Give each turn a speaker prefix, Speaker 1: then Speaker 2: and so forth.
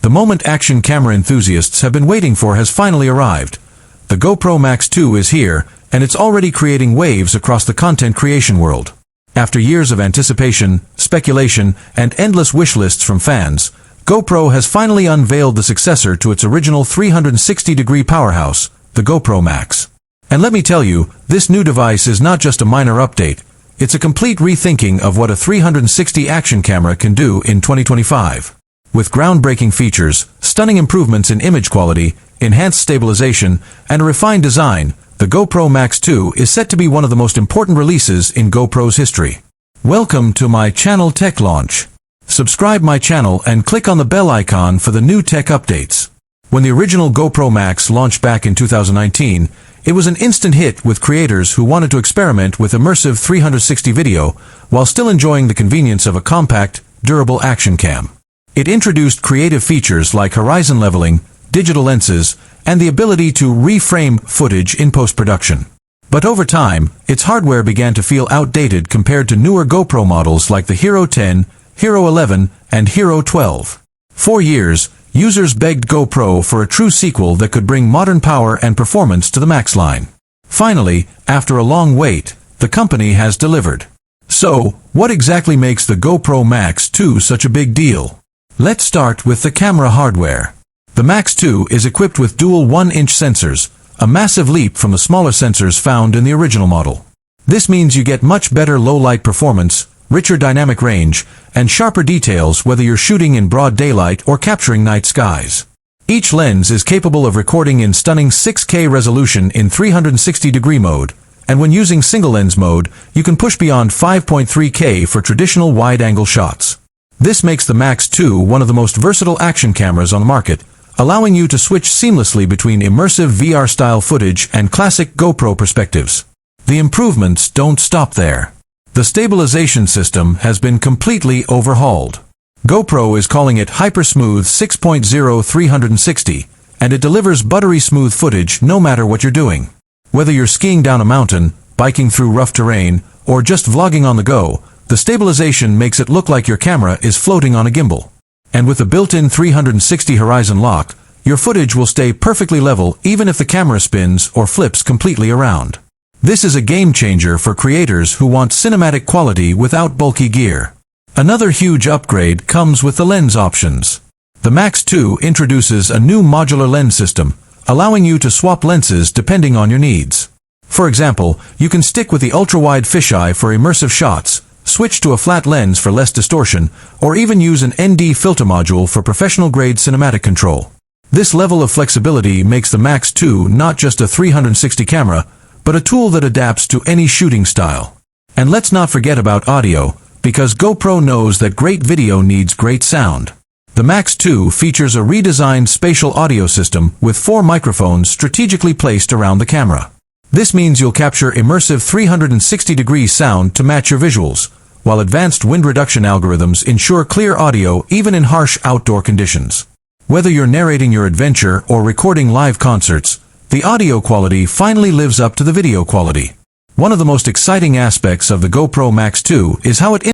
Speaker 1: The moment action camera enthusiasts have been waiting for has finally arrived. The GoPro Max 2 is here, and it's already creating waves across the content creation world. After years of anticipation, speculation, and endless wish lists from fans, GoPro has finally unveiled the successor to its original 360-degree powerhouse, the GoPro Max. And let me tell you, this new device is not just a minor update, it's a complete rethinking of what a 360 action camera can do in 2025. With groundbreaking features, stunning improvements in image quality, enhanced stabilization, and a refined design, the GoPro Max 2 is set to be one of the most important releases in GoPro's history. Welcome to my channel Tech Launch. Subscribe my channel and click on the bell icon for the new tech updates. When the original GoPro Max launched back in 2019, it was an instant hit with creators who wanted to experiment with immersive 360 video while still enjoying the convenience of a compact, durable action cam. It introduced creative features like horizon leveling, digital lenses, and the ability to reframe footage in post-production. But over time, its hardware began to feel outdated compared to newer GoPro models like the Hero 10, Hero 11, and Hero 12. For years, users begged GoPro for a true sequel that could bring modern power and performance to the Max line. Finally, after a long wait, the company has delivered. So, what exactly makes the GoPro Max 2 such a big deal? Let's start with the camera hardware. The Max 2 is equipped with dual 1-inch sensors, a massive leap from the smaller sensors found in the original model. This means you get much better low-light performance, richer dynamic range, and sharper details whether you're shooting in broad daylight or capturing night skies. Each lens is capable of recording in stunning 6K resolution in 360-degree mode, and when using single-lens mode, you can push beyond 5.3K for traditional wide-angle shots. This makes the Max 2 one of the most versatile action cameras on the market, allowing you to switch seamlessly between immersive VR-style footage and classic GoPro perspectives. The improvements don't stop there. The stabilization system has been completely overhauled. GoPro is calling it HyperSmooth 6.0 360, and it delivers buttery smooth footage no matter what you're doing. Whether you're skiing down a mountain, biking through rough terrain, or just vlogging on the go, the stabilization makes it look like your camera is floating on a gimbal. And with the built-in 360 horizon lock, your footage will stay perfectly level even if the camera spins or flips completely around. This is a game changer for creators who want cinematic quality without bulky gear. Another huge upgrade comes with the lens options. The Max 2 introduces a new modular lens system, allowing you to swap lenses depending on your needs. For example, you can stick with the ultra-wide fisheye for immersive shots, switch to a flat lens for less distortion, or even use an ND filter module for professional-grade cinematic control. This level of flexibility makes the Max 2 not just a 360 camera, but a tool that adapts to any shooting style. And let's not forget about audio, because GoPro knows that great video needs great sound. The Max 2 features a redesigned spatial audio system with 4 microphones strategically placed around the camera. This means you'll capture immersive 360-degree sound to match your visuals, while advanced wind reduction algorithms ensure clear audio even in harsh outdoor conditions. Whether you're narrating your adventure or recording live concerts, the audio quality finally lives up to the video quality. One of the most exciting aspects of the GoPro Max 2 is how it